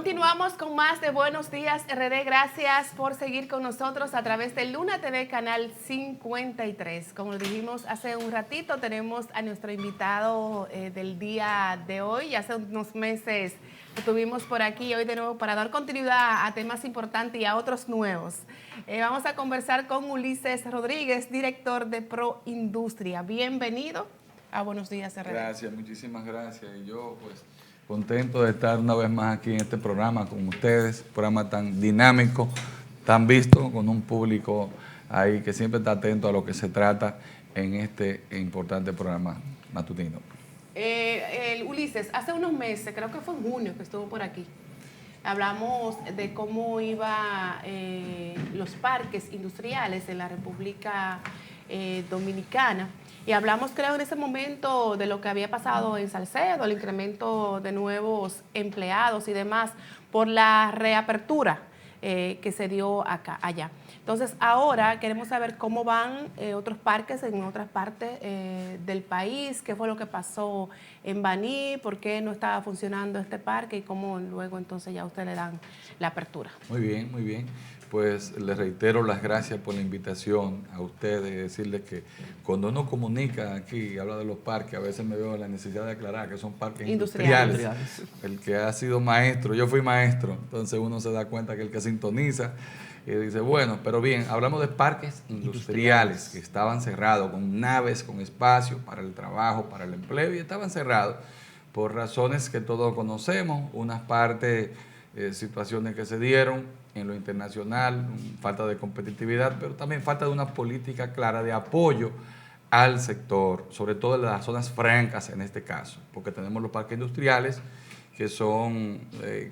Continuamos con más de Buenos Días RD. Gracias por seguir con nosotros a través de Luna TV, canal 53. Como lo dijimos hace un ratito, tenemos a nuestro invitado del día de hoy. Hace unos meses lo tuvimos por aquí, hoy de nuevo para dar continuidad a temas importantes y a otros nuevos. Vamos a conversar con Ulises Rodríguez, director de Proindustria. Bienvenido a Buenos Días RD. Gracias, muchísimas gracias. Y yo, pues, contento de estar una vez más aquí en este programa con ustedes, programa tan dinámico, tan visto, con un público ahí que siempre está atento a lo que se trata en este importante programa matutino. Ulises, hace unos meses, creo que fue en junio que estuvo por aquí, hablamos de cómo iban los parques industriales en la República Dominicana. Y hablamos, creo, en ese momento de lo que había pasado en Salcedo, el incremento de nuevos empleados y demás por la reapertura que se dio allá. Entonces, ahora queremos saber cómo van otros parques en otras partes del país, qué fue lo que pasó en Baní, por qué no estaba funcionando este parque y cómo luego entonces ya ustedes le dan la apertura. Muy bien, muy bien. Pues les reitero las gracias por la invitación a ustedes, decirles que cuando uno comunica aquí y habla de los parques, a veces me veo la necesidad de aclarar que son parques industriales. El que ha sido maestro, yo fui maestro, entonces uno se da cuenta que el que sintoniza y dice, bueno, pero bien, hablamos de parques industriales que estaban cerrados, con naves, con espacio para el trabajo, para el empleo, y estaban cerrados por razones que todos conocemos, unas partes, situaciones que se dieron en lo internacional, falta de competitividad, pero también falta de una política clara de apoyo al sector, sobre todo en las zonas francas en este caso, porque tenemos los parques industriales que son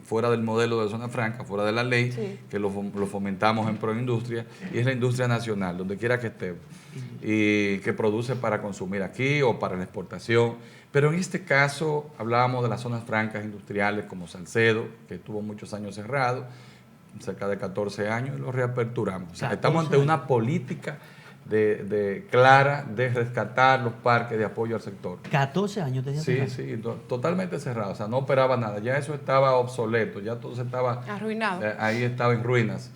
fuera del modelo de zona franca, fuera de la ley, sí, que lo fomentamos en Proindustria, y es la industria nacional, donde quiera que esté, y que produce para consumir aquí o para la exportación. Pero en este caso hablábamos de las zonas francas industriales como Salcedo, que estuvo muchos años cerrado, cerca de 14 años, y lo reaperturamos. O sea, estamos ante una política clara de rescatar los parques de apoyo al sector. 14 años tenía. Sí, sí, totalmente cerrado, o sea, no operaba nada, ya eso estaba obsoleto, ya todo se estaba arruinado. Ahí estaba en ruinas.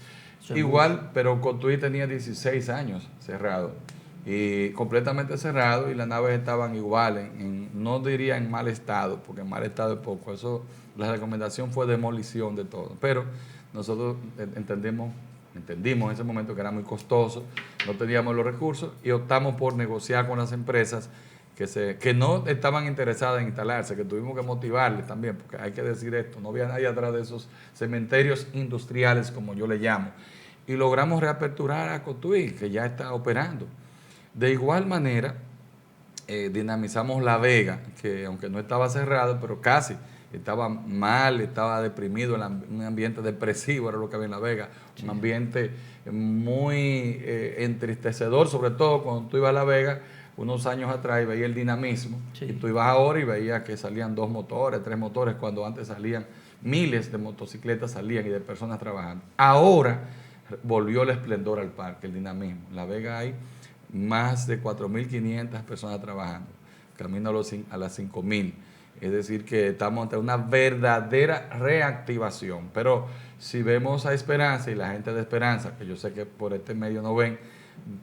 Igual, pero Cotuí tenía 16 años cerrado y completamente cerrado, y las naves estaban igual, no diría en mal estado, porque en mal estado es poco, eso, la recomendación fue demolición de todo, pero nosotros entendimos en ese momento que era muy costoso, no teníamos los recursos y optamos por negociar con las empresas que no estaban interesadas en instalarse, que tuvimos que motivarles también, porque hay que decir esto, no había nadie atrás de esos cementerios industriales, como yo le llamo, y logramos reaperturar a Cotuí, que ya está operando. De igual manera, dinamizamos La Vega, que aunque no estaba cerrado, pero casi estaba mal, estaba deprimido, un ambiente depresivo era lo que había en La Vega, sí, un ambiente muy entristecedor, sobre todo cuando tú ibas a La Vega unos años atrás y veías el dinamismo, sí, y tú ibas ahora y veías que salían 2 motores, 3 motores, cuando antes salían miles de motocicletas salían y de personas trabajando. Ahora volvió el esplendor al parque, el dinamismo. En La Vega hay más de 4.500 personas trabajando, camino a las 5.000. Es decir, que estamos ante una verdadera reactivación. Pero si vemos a Esperanza y la gente de Esperanza, que yo sé que por este medio no ven,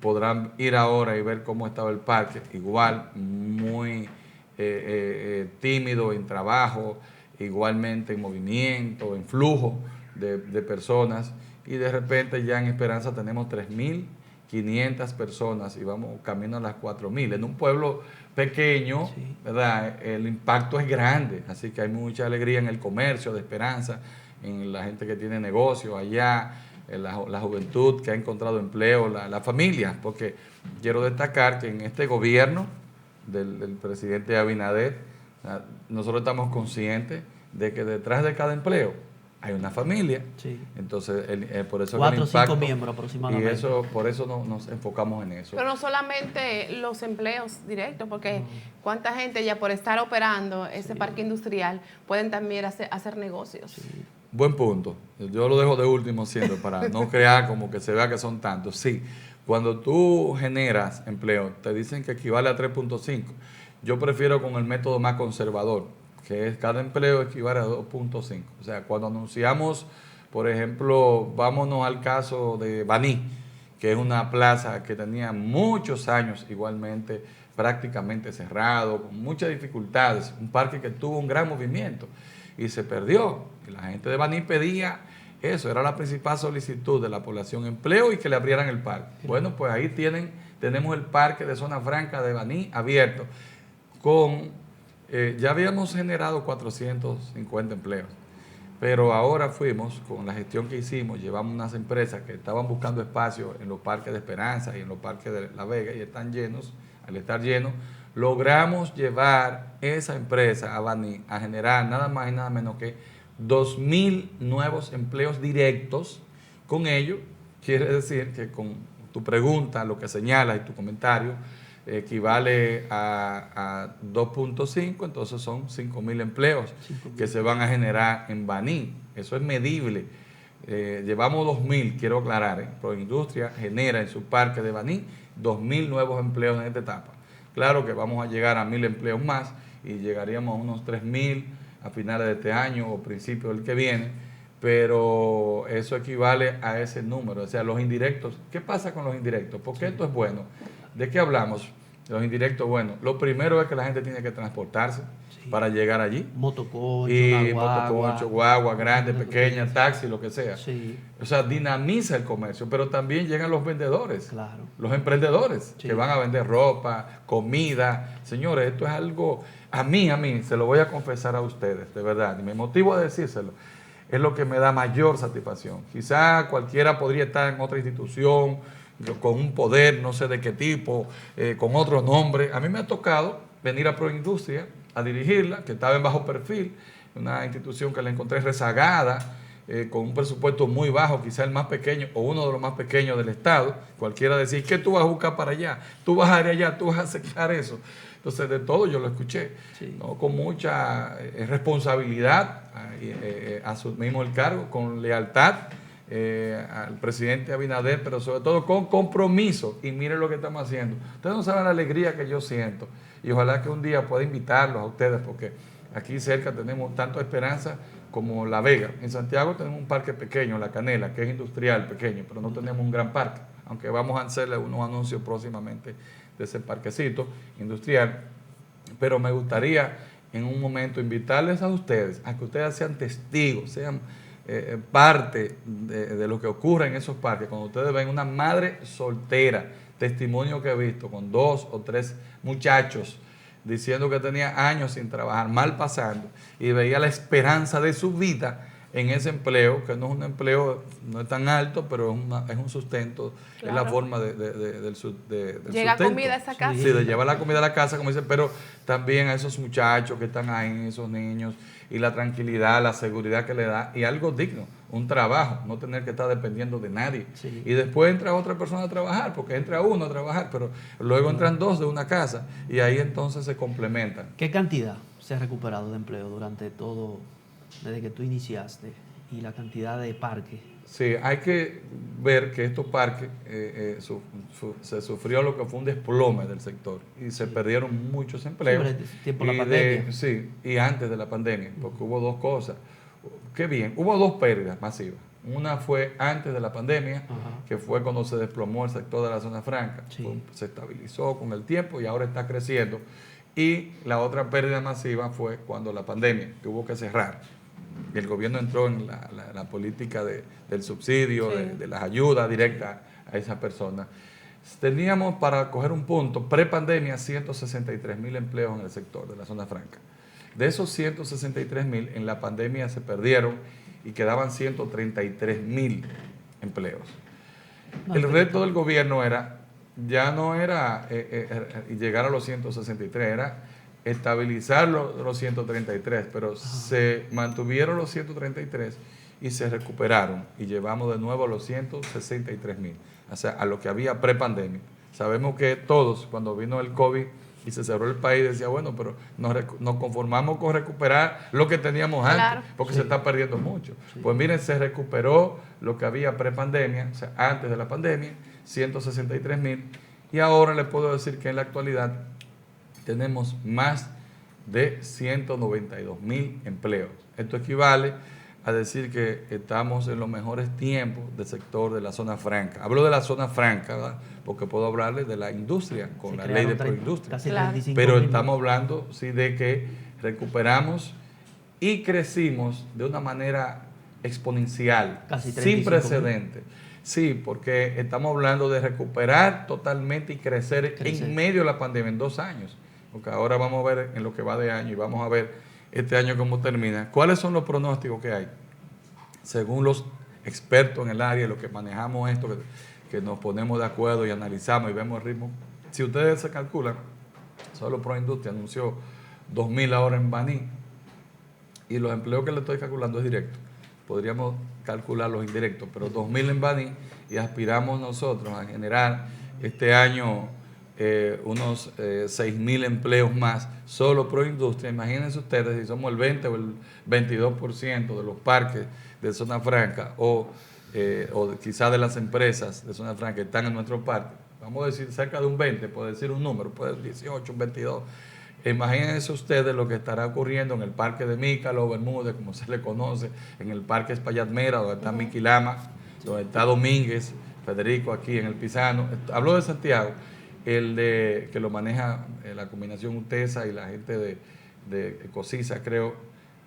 podrán ir ahora y ver cómo estaba el parque. Igual, muy tímido en trabajo, igualmente en movimiento, en flujo de personas. Y de repente ya en Esperanza tenemos 3.500 personas y vamos camino a las 4.000. En un pueblo pequeño, sí, ¿verdad? El impacto es grande, así que hay mucha alegría en el comercio de Esperanza, en la gente que tiene negocios allá, en la juventud que ha encontrado empleo, la familia, porque quiero destacar que en este gobierno del presidente Abinader, nosotros estamos conscientes de que detrás de cada empleo hay una familia, sí, entonces por eso 4 o 5 miembros aproximadamente. Y eso, por eso nos enfocamos en eso. Pero no solamente los empleos directos, porque cuánta gente ya por estar operando ese, sí, parque industrial pueden también hacer negocios. Sí. Buen punto. Yo lo dejo de último siempre para no crear como que se vea que son tantos. Sí, cuando tú generas empleo, te dicen que equivale a 3.5. Yo prefiero con el método más conservador, que es cada empleo equivale a 2.5. O sea, cuando anunciamos, por ejemplo, vámonos al caso de Baní, que es una plaza que tenía muchos años igualmente prácticamente cerrado, con muchas dificultades, un parque que tuvo un gran movimiento y se perdió. Y la gente de Baní pedía eso, era la principal solicitud de la población, empleo y que le abrieran el parque. Bueno, pues ahí tenemos el parque de Zona Franca de Baní abierto, ya habíamos generado 450 empleos. Pero ahora fuimos, con la gestión que hicimos, llevamos unas empresas que estaban buscando espacio en los parques de Esperanza y en los parques de La Vega y están llenos. Al estar llenos, logramos llevar esa empresa a Baní a generar nada más y nada menos que 2.000 nuevos empleos directos. Con ello, quiere decir que con tu pregunta, lo que señalas y tu comentario, equivale a 2.5, entonces son 5.000 empleos que se van a generar en Baní. Eso es medible. Llevamos 2.000, quiero aclarar, Proindustria genera en su parque de Baní 2.000 nuevos empleos en esta etapa. Claro que vamos a llegar a 1.000 empleos más y llegaríamos a unos 3.000 a finales de este año o principios del que viene, pero eso equivale a ese número. O sea, los indirectos, ¿qué pasa con los indirectos? Porque esto es bueno. ¿De qué hablamos? Los indirectos, bueno, lo primero es que la gente tiene que transportarse para llegar allí. Motoconcho, guagua, grande, pequeña, taxi, lo que sea. Sí. O sea, dinamiza el comercio, pero también llegan los vendedores, los emprendedores, que van a vender ropa, comida. Señores, esto es algo, a mí, se lo voy a confesar a ustedes, de verdad, y me motivo a decírselo, es lo que me da mayor satisfacción. Quizá cualquiera podría estar en otra institución, con un poder, no sé de qué tipo, con otro nombre. A mí me ha tocado venir a Proindustria a dirigirla, que estaba en bajo perfil, una institución que la encontré rezagada, con un presupuesto muy bajo, quizá el más pequeño o uno de los más pequeños del Estado. Cualquiera decir, ¿qué tú vas a buscar para allá? Tú vas a ir allá, tú vas a aceptar eso. Entonces, de todo yo lo escuché, ¿no? Con mucha responsabilidad, asumimos el cargo, con lealtad al presidente Abinader, pero sobre todo con compromiso. Y miren lo que estamos haciendo. Ustedes no saben la alegría que yo siento. Y ojalá que un día pueda invitarlos a ustedes, porque aquí cerca tenemos tanto Esperanza como La Vega. En Santiago tenemos un parque pequeño, La Canela, que es industrial, pequeño, pero no tenemos un gran parque, aunque vamos a hacerle unos anuncios próximamente de ese parquecito industrial. Pero me gustaría en un momento invitarles a ustedes, a que ustedes sean testigos, sean parte de lo que ocurre en esos parques. Cuando ustedes ven una madre soltera, testimonio que he visto con 2 o 3 muchachos diciendo que tenía años sin trabajar, mal pasando, y veía la esperanza de su vida en ese empleo, que no es un empleo, no es tan alto, pero es un sustento, claro. Es la forma del sustento. Llega comida a esa casa. Sí, de llevar la comida a la casa, como dicen, pero también a esos muchachos que están ahí, esos niños, y la tranquilidad, la seguridad que le da, y algo digno, un trabajo, no tener que estar dependiendo de nadie. Sí. Y después entra otra persona a trabajar, porque entra uno a trabajar, pero luego entran 2 de una casa, y ahí entonces se complementan. ¿Qué cantidad se ha recuperado de empleo durante todo, desde que tú iniciaste, y la cantidad de parques? Sí, hay que ver que estos parques se sufrió lo que fue un desplome del sector y se perdieron muchos empleos. Tiempo la pandemia. Sí, y antes de la pandemia, porque hubo 2 cosas. Qué bien, hubo 2 pérdidas masivas. Una fue antes de la pandemia, que fue cuando se desplomó el sector de la zona franca. Sí. Se estabilizó con el tiempo y ahora está creciendo. Y la otra pérdida masiva fue cuando la pandemia, que hubo que cerrar. Y el gobierno entró en la política del subsidio, sí. de las ayudas directas a esas personas. Teníamos, para coger un punto, pre-pandemia, 163.000 empleos en el sector de la zona franca. De esos 163.000, en la pandemia se perdieron y quedaban 133.000 empleos. El reto del gobierno ya no era llegar a los 163, era estabilizar los 133, pero se mantuvieron los 133 y se recuperaron y llevamos de nuevo a los 163.000, o sea, a lo que había pre-pandemia. Sabemos que todos, cuando vino el COVID y se cerró el país, decía, bueno, pero nos conformamos con recuperar lo que teníamos antes, claro. Porque sí. Se está perdiendo mucho. Sí. Pues miren, se recuperó lo que había pre-pandemia, o sea, antes de la pandemia, 163.000, y ahora les puedo decir que en la actualidad tenemos más de 192.000 empleos. Esto equivale a decir que estamos en los mejores tiempos del sector de la zona franca. Hablo de la zona franca, ¿verdad? Porque puedo hablarles de la industria con la ley de proindustria. Pero estamos hablando sí, de que recuperamos y crecimos de una manera exponencial, sin precedentes. Sí, porque estamos hablando de recuperar totalmente y crecer en medio de la pandemia en 2 años. Porque ahora vamos a ver en lo que va de año y vamos a ver este año cómo termina. ¿Cuáles son los pronósticos que hay? Según los expertos en el área, los que manejamos esto, que nos ponemos de acuerdo y analizamos y vemos el ritmo. Si ustedes se calculan, solo Proindustria anunció 2.000 ahora en Baní, y los empleos que le estoy calculando es directo. Podríamos calcular los indirectos, pero 2.000 en Baní, y aspiramos nosotros a generar este año unos 6.000 empleos más, solo Proindustria. Imagínense ustedes si somos el 20 o el 22% de los parques de zona franca o quizás de las empresas de zona franca que están en nuestro parque. Vamos a decir cerca de un 20, puede decir un número, puede ser 18, un 22. Imagínense ustedes lo que estará ocurriendo en el parque de Mícalo, Bermúdez, como se le conoce, en el parque Espaillat Mera, donde está Miquilama, donde está Domínguez, Federico aquí en el Pisano. Hablo de Santiago, que lo maneja la combinación UTESA y la gente de COSISA, creo,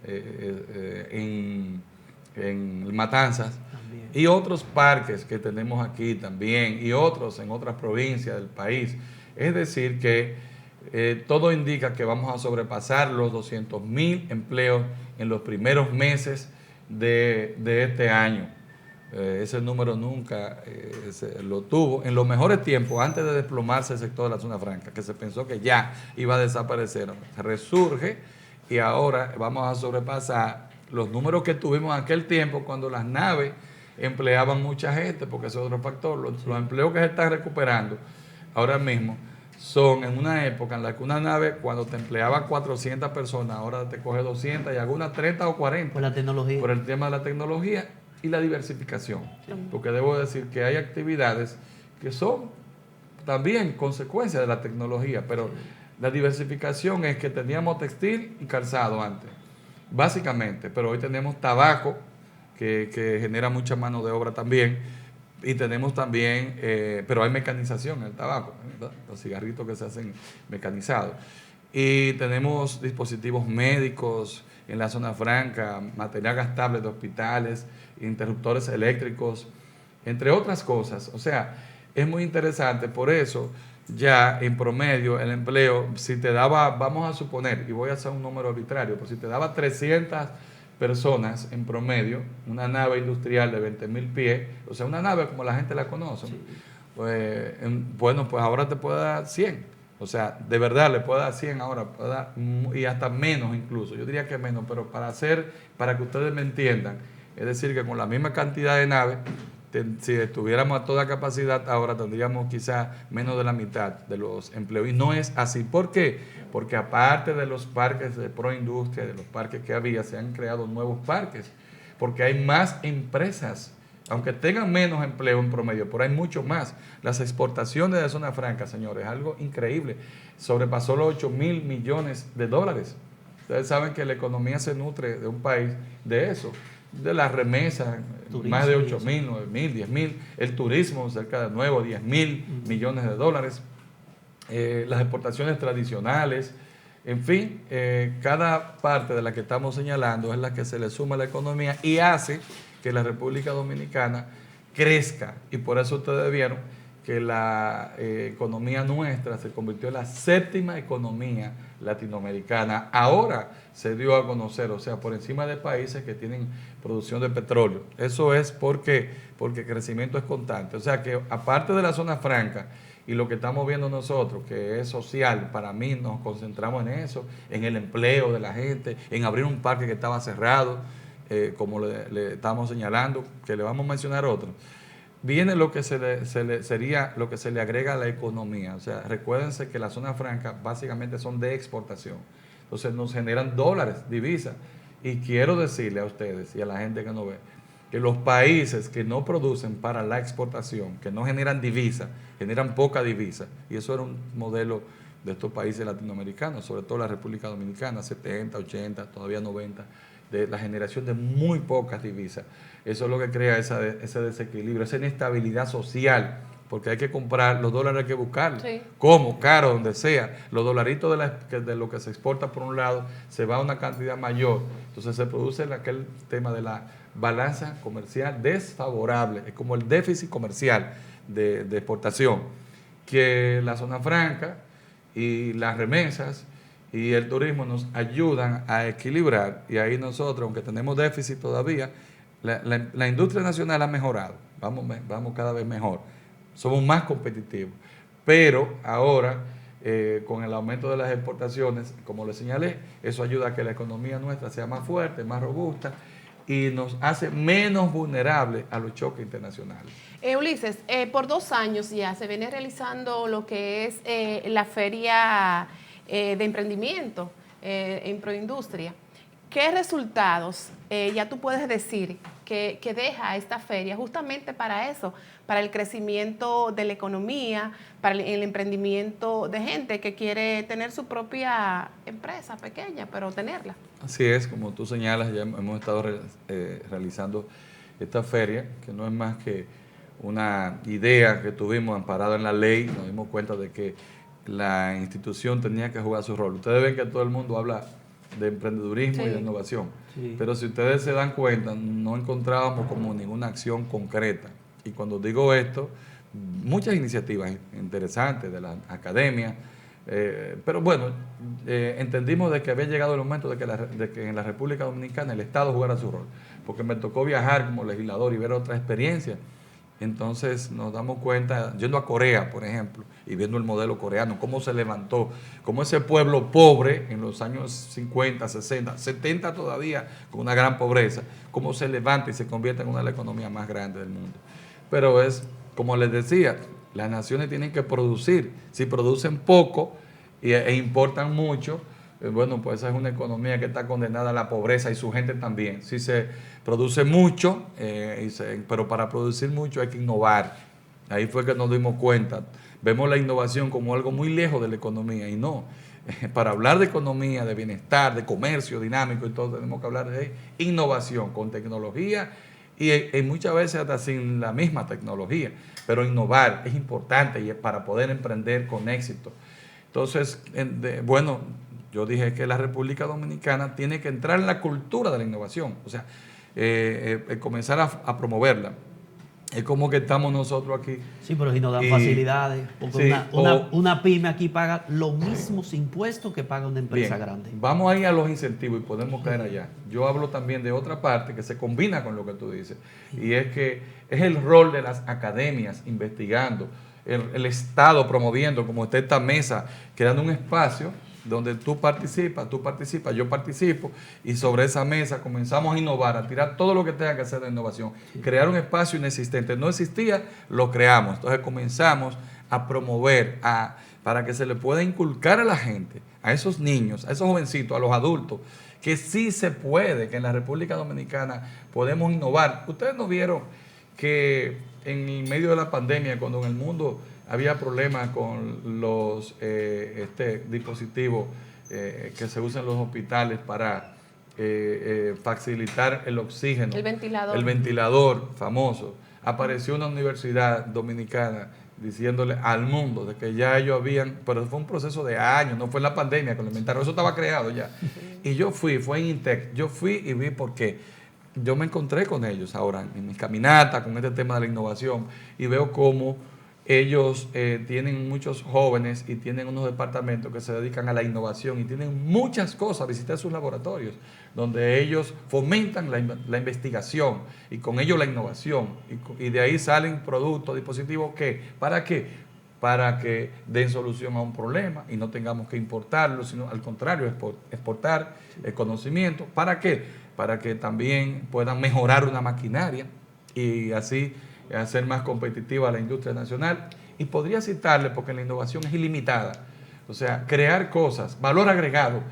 en Matanzas. También. Y otros parques que tenemos aquí también, y otros en otras provincias del país. Es decir, que todo indica que vamos a sobrepasar los 200.000 empleos en los primeros meses de este año. Ese número nunca lo tuvo. En los mejores tiempos, antes de desplomarse el sector de la zona franca, que se pensó que ya iba a desaparecer, resurge y ahora vamos a sobrepasar los números que tuvimos en aquel tiempo cuando las naves empleaban mucha gente, porque ese es otro factor. Los empleos que se están recuperando ahora mismo son en una época en la que una nave, cuando te empleaba 400 personas, ahora te coge 200 y algunas 30 o 40. Por la tecnología. Por el tema de la tecnología y la diversificación. Porque debo decir que hay actividades que son también consecuencias de la tecnología, pero la diversificación es que teníamos textil y calzado antes, básicamente, pero hoy tenemos tabaco, que genera mucha mano de obra también, y tenemos también, pero hay mecanización en el tabaco, ¿verdad? Los cigarritos que se hacen mecanizados. Y tenemos dispositivos médicos en la zona franca, material gastable de hospitales, interruptores eléctricos, entre otras cosas. O sea, es muy interesante, por eso ya en promedio el empleo, si te daba, vamos a suponer, y voy a hacer un número arbitrario, pero si te daba 300 personas en promedio, una nave industrial de 20.000 pies, o sea, una nave como la gente la conoce, sí. Pues, bueno, pues ahora te puede dar 100. O sea, de verdad le puede dar 100 ahora, puede dar, y hasta menos incluso. Yo diría que menos, pero para que ustedes me entiendan, es decir, que con la misma cantidad de naves, si estuviéramos a toda capacidad, ahora tendríamos quizás menos de la mitad de los empleos. Y no es así. ¿Por qué? Porque aparte de los parques de Proindustria, de los parques que había, se han creado nuevos parques, porque hay más empresas, aunque tengan menos empleo en promedio, pero hay mucho más. Las exportaciones de zona franca, señores, algo increíble, sobrepasó los 8.000 millones de dólares. Ustedes saben que la economía se nutre de un país de eso, de las remesas, más de 8.000, 9.000, 10.000, el turismo cerca de nuevo, 10.000 millones de dólares, las exportaciones tradicionales, en fin, cada parte de la que estamos señalando es la que se le suma a la economía y hace que la República Dominicana crezca, y por eso ustedes vieron que la economía nuestra se convirtió en la 7ª economía latinoamericana. Ahora se dio a conocer, o sea, por encima de países que tienen producción de petróleo. Eso es porque el crecimiento es constante. O sea que aparte de la zona franca y lo que estamos viendo nosotros, que es social, para mí nos concentramos en eso, en el empleo de la gente, en abrir un parque que estaba cerrado, como le estamos señalando, que le vamos a mencionar otro. Viene lo que sería lo que se le agrega a la economía. O sea, recuérdense que las zonas francas básicamente son de exportación. Entonces nos generan dólares, divisas. Y quiero decirle a ustedes y a la gente que nos ve, que los países que no producen para la exportación, que no generan divisa, generan poca divisa. Y eso era un modelo de estos países latinoamericanos, sobre todo la República Dominicana, 70, 80, todavía 90, de la generación de muy pocas divisas. Eso es lo que crea ese desequilibrio, esa inestabilidad social, porque hay que comprar, los dólares hay que buscarlos. Sí. ¿Cómo? Caro, donde sea. Los dolaritos de lo que se exporta por un lado, se va a una cantidad mayor. Entonces se produce aquel tema de la balanza comercial desfavorable, es como el déficit comercial de exportación, que la zona franca y las remesas y el turismo nos ayudan a equilibrar, y ahí nosotros, aunque tenemos déficit todavía, la industria nacional ha mejorado, vamos cada vez mejor, somos más competitivos, pero ahora con el aumento de las exportaciones, como les señalé, eso ayuda a que la economía nuestra sea más fuerte, más robusta, y nos hace menos vulnerables a los choques internacionales. Ulises, por 2 años ya se viene realizando lo que es la feria de emprendimiento en Proindustria. ¿Qué resultados ya tú puedes decir que deja esta feria justamente para eso, para el crecimiento de la economía, para el emprendimiento de gente que quiere tener su propia empresa pequeña, pero tenerla? Así es, como tú señalas, ya hemos estado realizando esta feria, que no es más que una idea que tuvimos amparada en la ley. Nos dimos cuenta de que la institución tenía que jugar su rol. Ustedes ven que todo el mundo habla de emprendedurismo, sí, y de innovación, sí, pero si ustedes se dan cuenta, no encontrábamos como ninguna acción concreta. Y cuando digo esto, muchas iniciativas interesantes de la academia, pero bueno, entendimos de que había llegado el momento de que en la República Dominicana el Estado jugara su rol, porque me tocó viajar como legislador y ver otras experiencias. Entonces nos damos cuenta, yendo a Corea, por ejemplo, y viendo el modelo coreano, cómo se levantó, cómo ese pueblo pobre en los años 50, 60, 70 todavía, con una gran pobreza, cómo se levanta y se convierte en una de las economías más grandes del mundo. Pero es, como les decía, las naciones tienen que producir. Si producen poco e importan mucho, bueno, pues esa es una economía que está condenada a la pobreza, y su gente también. Si se produce mucho, pero para producir mucho hay que innovar. Ahí fue que nos dimos cuenta. Vemos la innovación como algo muy lejos de la economía, y no. Para hablar de economía, de bienestar, de comercio dinámico y todo, tenemos que hablar de innovación con tecnología, y muchas veces hasta sin la misma tecnología. Pero innovar es importante y para poder emprender con éxito. Entonces, bueno, yo dije que la República Dominicana tiene que entrar en la cultura de la innovación, o sea, comenzar a promoverla. Es como que estamos nosotros aquí. Sí, pero si nos dan facilidades, porque sí, una pyme aquí paga los mismos impuestos que paga una empresa grande. Vamos ahí a los incentivos y podemos caer allá. Yo hablo también de otra parte que se combina con lo que tú dices, y es que es el rol de las academias investigando, el Estado promoviendo, como está esta mesa, creando un espacio donde tú participas, yo participo, y sobre esa mesa comenzamos a innovar, a tirar todo lo que tenga que hacer de innovación, sí, crear un espacio inexistente. No existía, lo creamos. Entonces comenzamos a promover, para que se le pueda inculcar a la gente, a esos niños, a esos jovencitos, a los adultos, que sí se puede, que en la República Dominicana podemos innovar. Ustedes no vieron que en medio de la pandemia, cuando en el mundo había problemas con los dispositivos que se usan en los hospitales para facilitar el oxígeno. El ventilador. El ventilador famoso. Apareció una universidad dominicana diciéndole al mundo de que ya ellos habían, pero fue un proceso de años, no fue en la pandemia que lo inventaron, eso estaba creado ya. Y yo fue en Intec, yo fui y vi por qué. Yo me encontré con ellos ahora en mis caminatas con este tema de la innovación, y veo cómo ellos tienen muchos jóvenes y tienen unos departamentos que se dedican a la innovación, y tienen muchas cosas, visitar sus laboratorios, donde ellos fomentan la investigación y con ello la innovación, y de ahí salen productos, dispositivos que, ¿para qué? Para que den solución a un problema y no tengamos que importarlo, sino al contrario, exportar el conocimiento. ¿Para qué? Para que también puedan mejorar una maquinaria y así hacer más competitiva la industria nacional. Y podría citarle, porque la innovación es ilimitada, o sea, crear cosas, valor agregado.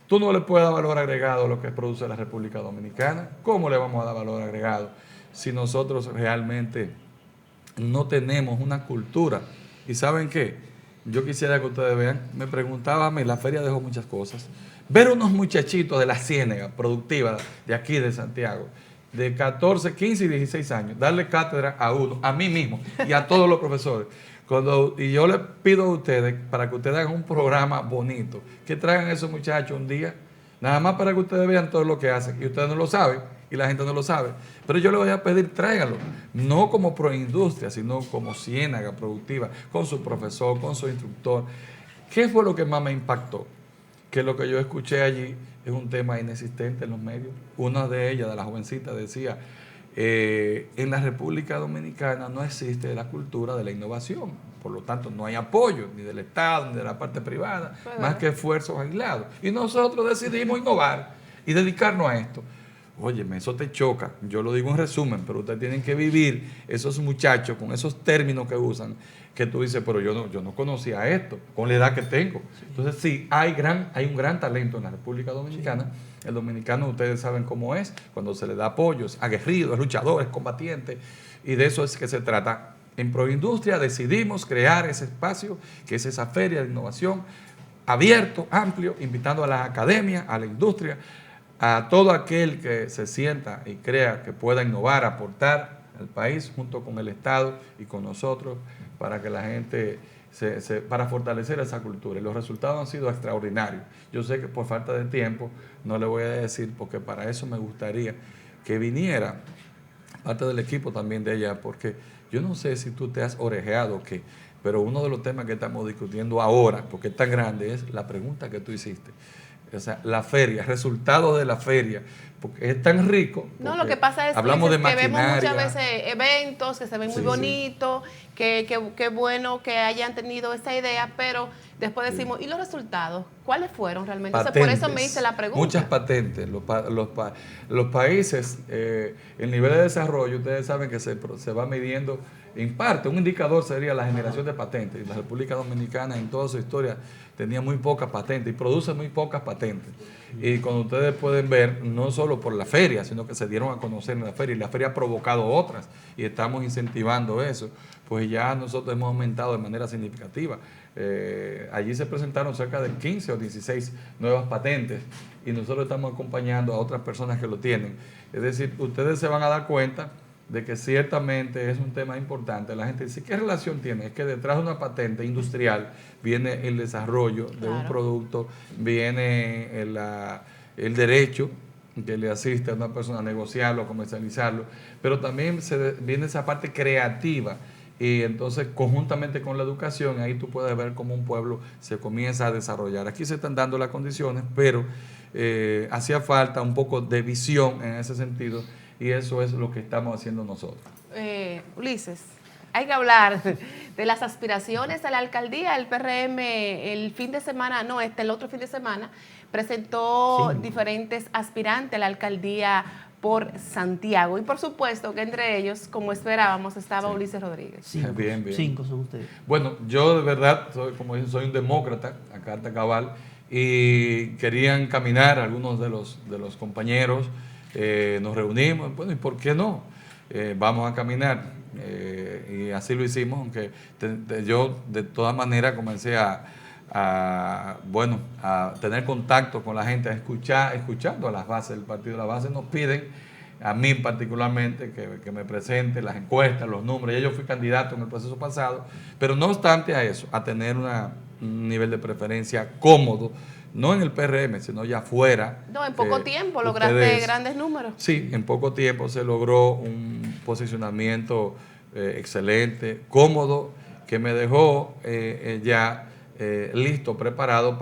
Tú no le puedes dar valor agregado a lo que produce la República Dominicana. ¿Cómo le vamos a dar valor agregado si nosotros realmente no tenemos una cultura? ¿Y saben qué? yo quisiera que ustedes vean, me preguntaba a mí, la feria dejó muchas cosas. Ver unos muchachitos de la Ciénega productiva de aquí de Santiago, de 14, 15 y 16 años, darle cátedra a uno, a mí mismo y a todos los profesores. Y yo les pido a ustedes, para que ustedes hagan un programa bonito, que traigan a esos muchachos un día, nada más para que ustedes vean todo lo que hacen. Y ustedes no lo saben, y la gente no lo sabe. Pero yo les voy a pedir, tráiganlo, no como proindustria, sino como Ciénaga productiva, con su profesor, con su instructor. ¿Qué fue lo que más me impactó? Que lo que yo escuché allí es un tema inexistente en los medios. Una de ellas, de la jovencita, decía, en la República Dominicana no existe la cultura de la innovación, por lo tanto no hay apoyo ni del Estado ni de la parte privada, más que esfuerzos aislados. Y nosotros decidimos innovar y dedicarnos a esto. Óyeme, eso te choca, yo lo digo en resumen, pero ustedes tienen que vivir esos muchachos con esos términos que usan, que tú dices, pero yo no conocía esto, con la edad que tengo. Entonces sí, hay un gran talento en la República Dominicana. Sí. El dominicano, ustedes saben cómo es, cuando se le da apoyo, es aguerrido, es luchador, es combatiente, y de eso es que se trata. En Proindustria decidimos crear ese espacio, que es esa feria de innovación, abierto, amplio, invitando a las academias, a la industria, a todo aquel que se sienta y crea que pueda innovar, aportar al país junto con el Estado y con nosotros para que la gente, para fortalecer esa cultura. Y los resultados han sido extraordinarios. Yo sé que por falta de tiempo no le voy a decir, porque para eso me gustaría que viniera parte del equipo también de ella, porque yo no sé si tú te has orejeado o qué, pero uno de los temas que estamos discutiendo ahora, porque es tan grande, es la pregunta que tú hiciste. O sea, la feria, resultados de la feria, porque es tan rico. No, lo que pasa es hablamos de que vemos maquinaria, muchas veces eventos que se ven muy bonitos, que bueno que hayan tenido esa idea, pero después decimos, ¿y los resultados? ¿Cuáles fueron realmente? Entonces, por eso me hice la pregunta. Muchas patentes. Los países, el nivel de desarrollo, ustedes saben que se va midiendo, en parte, un indicador sería la generación de patentes. Y la República Dominicana en toda su historia tenía muy pocas patentes y produce muy pocas patentes. Y cuando ustedes pueden ver, no solo por la feria, sino que se dieron a conocer en la feria, y la feria ha provocado otras, y estamos incentivando eso, pues ya nosotros hemos aumentado de manera significativa. Allí se presentaron cerca de 15 o 16 nuevas patentes, y nosotros estamos acompañando a otras personas que lo tienen. Es decir, ustedes se van a dar cuenta de que ciertamente es un tema importante. La gente dice, ¿qué relación tiene? Es que detrás de una patente industrial viene el desarrollo de un producto, viene el derecho que le asiste a una persona a negociarlo, a comercializarlo, pero también viene esa parte creativa. Y entonces, conjuntamente con la educación, ahí tú puedes ver cómo un pueblo se comienza a desarrollar. Aquí se están dando las condiciones, pero hacía falta un poco de visión en ese sentido, y eso es lo que estamos haciendo nosotros. Ulises, hay que hablar de las aspiraciones a la alcaldía. El PRM el fin de semana, el otro fin de semana, presentó diferentes aspirantes a la alcaldía por Santiago. Y por supuesto que entre ellos, como esperábamos, estaba Ulises Rodríguez. Bien. 5 son ustedes. Bueno, yo de verdad, soy un demócrata, a carta cabal, y querían caminar algunos de los compañeros. Nos reunimos, bueno, ¿y por qué no? Vamos a caminar. Y así lo hicimos, aunque yo de todas maneras comencé a tener contacto con la gente, escuchando a las bases del partido. Las bases nos piden, a mí particularmente, que me presente las encuestas, los números. Ya yo fui candidato en el proceso pasado, pero no obstante a eso, a tener un nivel de preferencia cómodo, no en el PRM, sino ya fuera. No, en poco tiempo lograste grandes números. Sí, en poco tiempo se logró un posicionamiento excelente, cómodo, que me dejó ya listo, preparado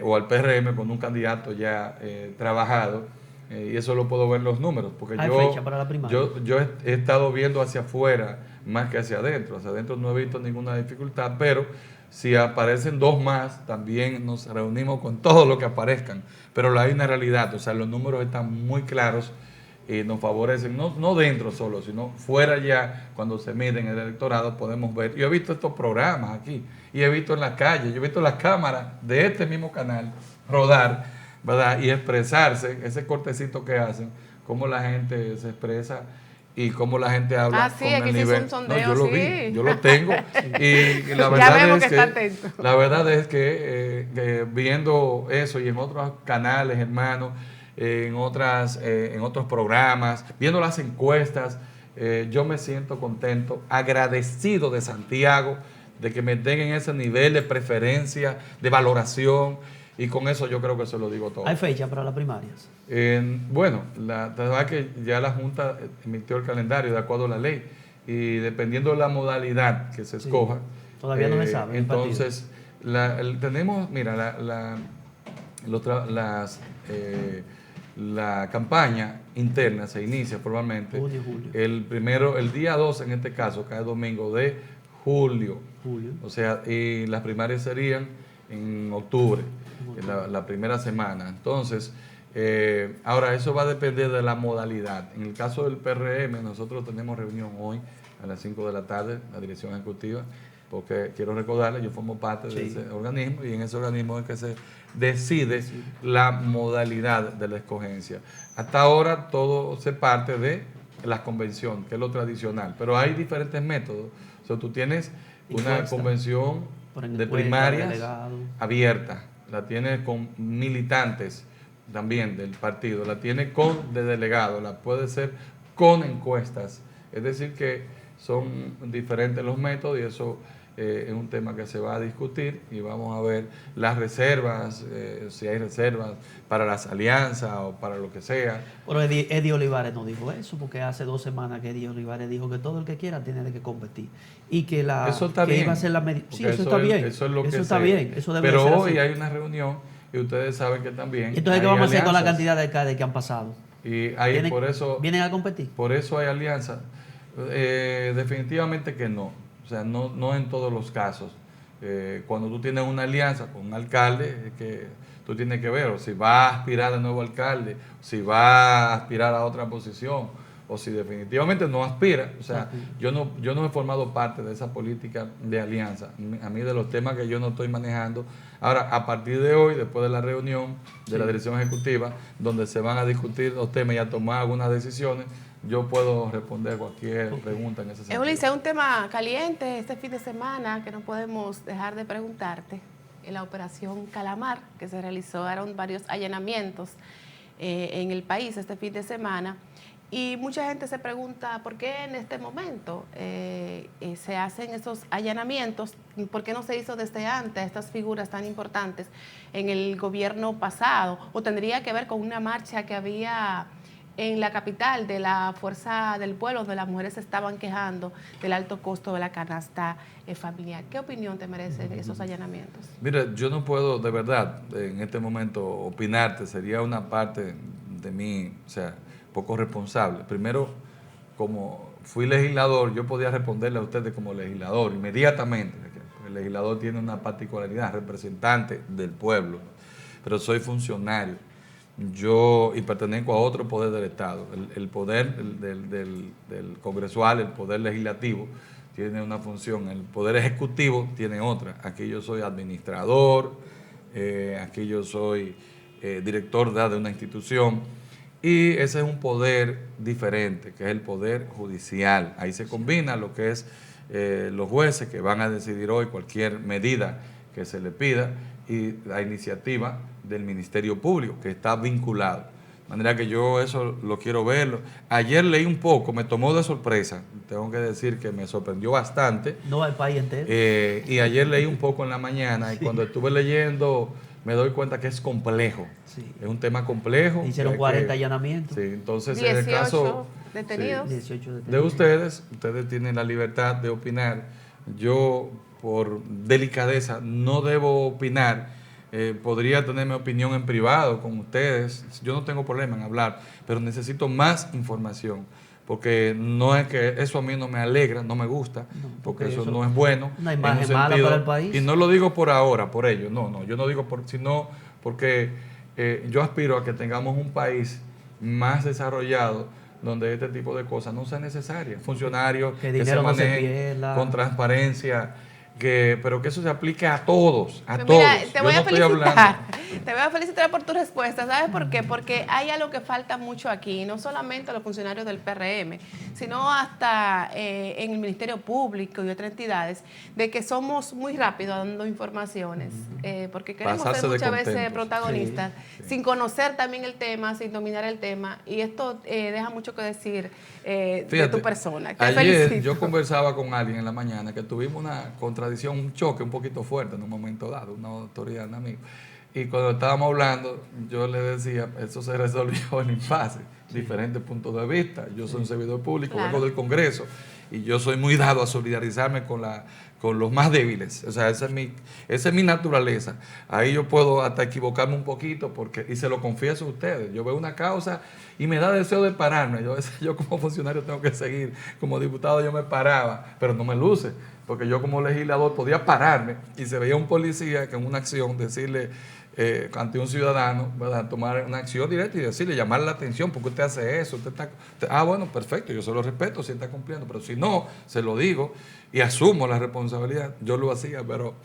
o al PRM con un candidato ya trabajado, y eso lo puedo ver en los números, porque ¿Hay fecha para la primaria? yo he estado viendo hacia afuera más que hacia adentro. Hacia adentro no he visto ninguna dificultad, pero si aparecen 2 más, también nos reunimos con todo lo que aparezcan. Pero hay una realidad, o sea, los números están muy claros y nos favorecen, no dentro solo, sino fuera ya, cuando se miden el electorado, podemos ver. Yo he visto estos programas aquí, y he visto en la calle, yo he visto las cámaras de este mismo canal rodar, ¿verdad? Y expresarse, ese cortecito que hacen, cómo la gente se expresa. y cómo la gente habla Ah, sí, con aquí el se hizo nivel. un sondeo, yo lo sí. vi, yo lo tengo. Y la Ya verdad vemos es que está atento. la verdad es que viendo eso y en otros canales, hermanos, en otros programas, viendo las encuestas, yo me siento contento, agradecido de Santiago, de que me den en ese nivel de preferencia, de valoración, y con eso yo creo que se lo digo todo. ¿Hay fecha para las primarias? Bueno, la verdad que ya la Junta emitió el calendario de acuerdo a la ley, y dependiendo de la modalidad que se escoja, Todavía no se sabe. entonces tenemos, mira, la campaña interna se inicia formalmente Junio, julio. el día 2, en este caso, cae domingo de julio. O sea, y las primarias serían en octubre, en la primera semana. Entonces, ahora eso va a depender de la modalidad. En el caso del PRM, nosotros tenemos reunión hoy a las 5 de la tarde, la dirección ejecutiva, porque quiero recordarles, yo formo parte de ese organismo, y en ese organismo es que se decide la modalidad de la escogencia. Hasta ahora todo se parte de la convención, que es lo tradicional, pero hay diferentes métodos. O sea, tú tienes una convención de primarias abierta, la tienes con militantes también del partido, la tienes con de delegado, la puede ser con encuestas. Es decir que son diferentes los métodos, y eso es un tema que se va a discutir, y vamos a ver las reservas, si hay reservas para las alianzas o para lo que sea. Pero Eddie Olivares no dijo eso, porque hace 2 semanas que Eddie Olivares dijo que todo el que quiera tiene que competir, y que eso está bien, iba a ser la medida. Sí, eso está bien. Eso es lo que está bien. Eso debe pero ser hoy así. hay una reunión, y ustedes saben que también. ¿Y entonces qué vamos a hacer con la cantidad de alcaldes que han pasado? Y hay, ¿Vienen a competir? Por eso hay alianzas. Definitivamente que no. O sea, no en todos los casos. Cuando tú tienes una alianza con un alcalde, es que tú tienes que ver o si va a aspirar de nuevo alcalde, si va a aspirar a otra posición, o si definitivamente no aspira. O sea, yo no he formado parte de esa política de alianza. A mí, de los temas que yo no estoy manejando. Ahora, a partir de hoy, después de la reunión de la dirección ejecutiva, donde se van a discutir los temas y a tomar algunas decisiones, yo puedo responder cualquier pregunta en ese sentido. Ulises, un tema caliente este fin de semana que no podemos dejar de preguntarte. En la operación Calamar, que se realizaron varios allanamientos en el país este fin de semana. Y mucha gente se pregunta por qué en este momento se hacen esos allanamientos, por qué no se hizo desde antes estas figuras tan importantes en el gobierno pasado, o tendría que ver con una marcha que había en la capital de la Fuerza del Pueblo, donde las mujeres se estaban quejando del alto costo de la canasta familiar. ¿Qué opinión te merecen esos allanamientos? Mira, yo no puedo de verdad en este momento opinarte, sería una parte de mí, o sea, poco responsable. Primero, como fui legislador, yo podía responderle a ustedes como legislador inmediatamente. El legislador tiene una particularidad, representante del pueblo, pero soy funcionario. Y pertenezco a otro poder del Estado. El poder del congresual, el poder legislativo, tiene una función. El poder ejecutivo tiene otra. Aquí yo soy administrador, aquí yo soy director de una institución. Y ese es un poder diferente, que es el poder judicial. Ahí se combina lo que es los jueces, que van a decidir hoy cualquier medida que se le pida, y la iniciativa del Ministerio Público, que está vinculado. De manera que yo eso lo quiero verlo. Ayer leí un poco, me tomó de sorpresa, tengo que decir que me sorprendió bastante. No al país entero. Y ayer leí un poco en la mañana, y cuando estuve leyendo me doy cuenta que es complejo. Sí. Es un tema complejo. Hicieron 40 allanamientos. Sí, entonces 18 en el caso detenidos. 18 detenidos. De ustedes tienen la libertad de opinar. Yo, por delicadeza, no debo opinar. Podría tener mi opinión en privado con ustedes. Yo no tengo problema en hablar, pero necesito más información. Porque no es que eso a mí no me alegra, no me gusta, porque eso no es bueno. Una imagen mala para el país. Y no lo digo por ahora, por ello, no, yo no digo sino porque yo aspiro a que tengamos un país más desarrollado, donde este tipo de cosas no sean necesarias. Funcionarios que se manejen con transparencia, pero que eso se aplique a todos, a todos. Mira, te voy a felicitar. Te voy a felicitar por tu respuesta. ¿Sabes por qué? Porque hay algo que falta mucho aquí, no solamente a los funcionarios del PRM, sino hasta en el Ministerio Público y otras entidades, de que somos muy rápidos dando informaciones, porque queremos Pasarse ser de muchas veces contentos. protagonistas, Sí. sin conocer también el tema, sin dominar el tema, y esto deja mucho que decir de Fíjate, tu persona. Te ayer felicito. yo conversaba con alguien en la mañana que tuvimos una contradicción, un choque un poquito fuerte en un momento dado, una autoridad, un amigo. Y cuando estábamos hablando, yo le decía, eso se resolvió en impasse, diferentes puntos de vista. Yo soy un servidor público, Claro. vengo del Congreso y yo soy muy dado a solidarizarme con los más débiles. O sea, esa es mi naturaleza. Ahí yo puedo hasta equivocarme un poquito y se lo confieso a ustedes. Yo veo una causa y me da deseo de pararme. Yo como funcionario tengo que seguir. Como diputado yo me paraba, pero no me luce. Porque yo como legislador podía pararme y se veía un policía que en una acción decirle ante un ciudadano, ¿verdad?, tomar una acción directa y decirle, llamarle la atención, porque usted hace eso, bueno, perfecto, yo se lo respeto si está cumpliendo, pero si no, se lo digo y asumo la responsabilidad. Yo lo hacía, pero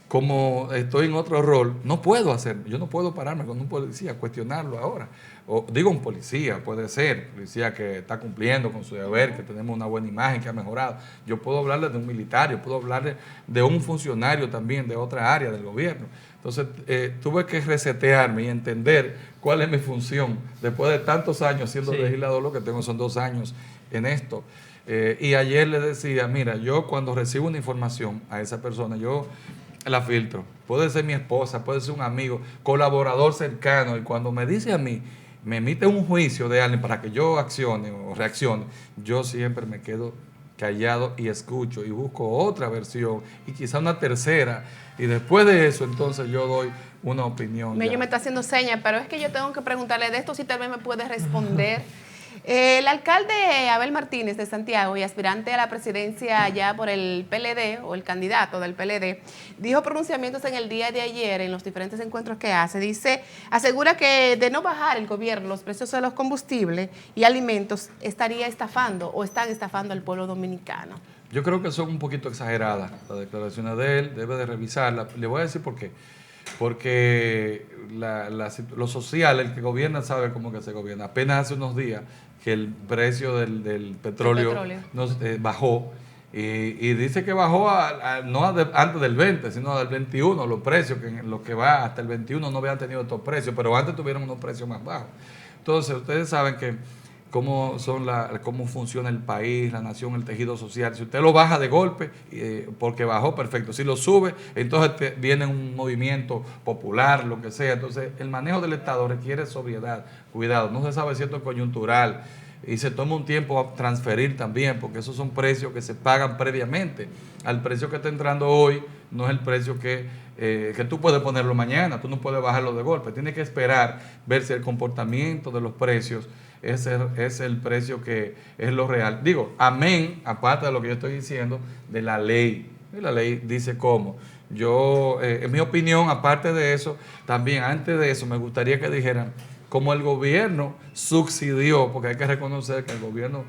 como estoy en otro rol, no puedo hacerlo. Yo no puedo pararme con un policía, cuestionarlo ahora. O digo un policía, puede ser, policía que está cumpliendo con su deber, que tenemos una buena imagen, que ha mejorado. Yo puedo hablarle de un militar, yo puedo hablarle de un funcionario también de otra área del gobierno. Entonces tuve que resetearme y entender cuál es mi función. Después de tantos años siendo legislador, lo que tengo son 2 años en esto. Y ayer le decía, mira, yo cuando recibo una información a esa persona, yo la filtro. Puede ser mi esposa, puede ser un amigo, colaborador cercano. Y cuando me dice a mí, me emite un juicio de alguien para que yo accione o reaccione, yo siempre me quedo callado y escucho y busco otra versión y quizá una tercera. Y después de eso, entonces yo doy una opinión. Yo me está haciendo señas, pero es que yo tengo que preguntarle de esto si tal vez me puede responder. El alcalde Abel Martínez de Santiago y aspirante a la presidencia ya por el PLD o el candidato del PLD, dijo pronunciamientos en el día de ayer en los diferentes encuentros que hace. Asegura que de no bajar el gobierno los precios de los combustibles y alimentos estaría estafando o están estafando al pueblo dominicano. Yo creo que son un poquito exageradas las declaraciones de él, debe de revisarlas. Le voy a decir por qué. Porque lo social, el que gobierna sabe cómo que se gobierna. Apenas hace unos días que el precio del petróleo bajó y dice que bajó antes del 20, sino del 21, los precios, que en lo que va hasta el 21 no habían tenido estos precios, pero antes tuvieron unos precios más bajos. Entonces, ustedes saben que cómo funciona el país, la nación, el tejido social. Si usted lo baja de golpe, porque bajó, perfecto. Si lo sube, entonces viene un movimiento popular, lo que sea. Entonces, el manejo del Estado requiere sobriedad, cuidado. No se sabe si esto es coyuntural y se toma un tiempo a transferir también, porque esos son precios que se pagan previamente. Al precio que está entrando hoy, no es el precio que tú puedes ponerlo mañana, tú no puedes bajarlo de golpe. Tienes que esperar, ver si el comportamiento de los precios es el precio que es lo real. Digo, amén, aparte de lo que yo estoy diciendo, de la ley. Y la ley dice cómo. Yo, en mi opinión, aparte de eso, también antes de eso, me gustaría que dijeran cómo el gobierno subsidió, porque hay que reconocer que el gobierno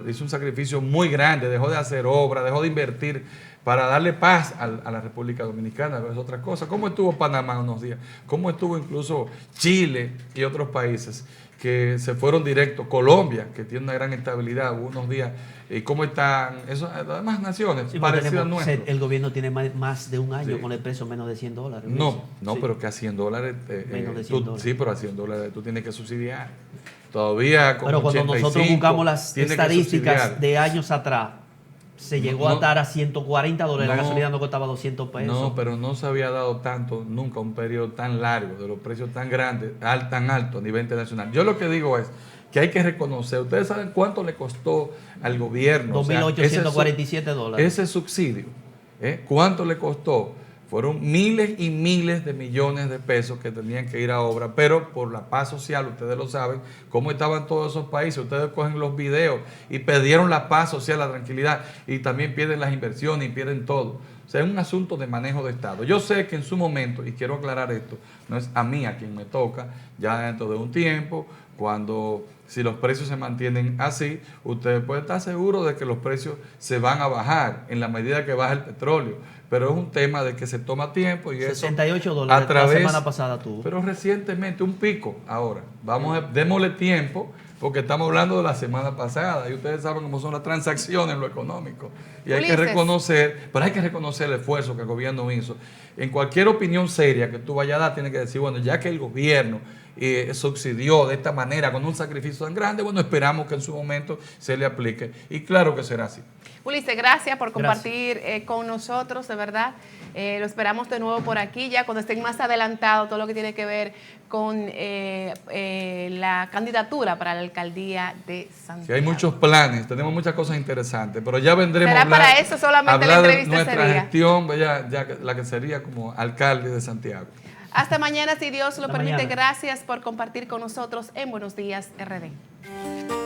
hizo un sacrificio muy grande, dejó de hacer obras, dejó de invertir para darle paz a la República Dominicana, pero es otra cosa. ¿Cómo estuvo Panamá unos días? ¿Cómo estuvo incluso Chile y otros países que se fueron directos? Colombia, que tiene una gran estabilidad, hubo unos días. ¿Y cómo están las demás naciones parecidas a nuestro? El gobierno tiene más de un año con el precio menos de $100. No, pero que a $100, menos de $100. Sí, pero a $100 tú tienes que subsidiar. Todavía con Pero cuando 85, nosotros buscamos las tienes que estadísticas subsidiar. de años atrás, se llegó a estar a $140, la gasolina no costaba $200. No, pero no se había dado tanto, nunca un periodo tan largo, de los precios tan grandes, tan altos a nivel internacional. Yo lo que digo es que hay que reconocer, ustedes saben cuánto le costó al gobierno. $2.847. Ese subsidio, ¿cuánto le costó? Fueron miles y miles de millones de pesos que tenían que ir a obra, pero por la paz social, ustedes lo saben, cómo estaban todos esos países, ustedes cogen los videos y perdieron la paz social, la tranquilidad, y también pierden las inversiones y pierden todo. O sea, es un asunto de manejo de Estado. Yo sé que en su momento, y quiero aclarar esto, no es a mí a quien me toca, ya dentro de un tiempo, si los precios se mantienen así, usted puede estar seguro de que los precios se van a bajar en la medida que baja el petróleo. Pero es un tema de que se toma tiempo y $68 a través, la semana pasada tuvo. Pero recientemente un pico ahora. Démosle tiempo, porque estamos hablando de la semana pasada y ustedes saben cómo son las transacciones en lo económico. Y hay que reconocer, pero hay que reconocer el esfuerzo que el gobierno hizo. En cualquier opinión seria que tú vayas a dar, tienes que decir, bueno, ya que el gobierno subsidió de esta manera con un sacrificio tan grande, bueno, esperamos que en su momento se le aplique. Y claro que será así. Ulises, gracias por compartir con nosotros, de verdad. Lo esperamos de nuevo por aquí, ya cuando estén más adelantados todo lo que tiene que ver con la candidatura para la alcaldía de Santiago. Sí, hay muchos planes, tenemos muchas cosas interesantes, pero ya vendremos a hablar, para eso solamente la entrevista de nuestra sería. Gestión, ya la que sería como alcalde de Santiago. Hasta mañana, si Dios lo permite. Mañana. Gracias por compartir con nosotros en Buenos Días RD.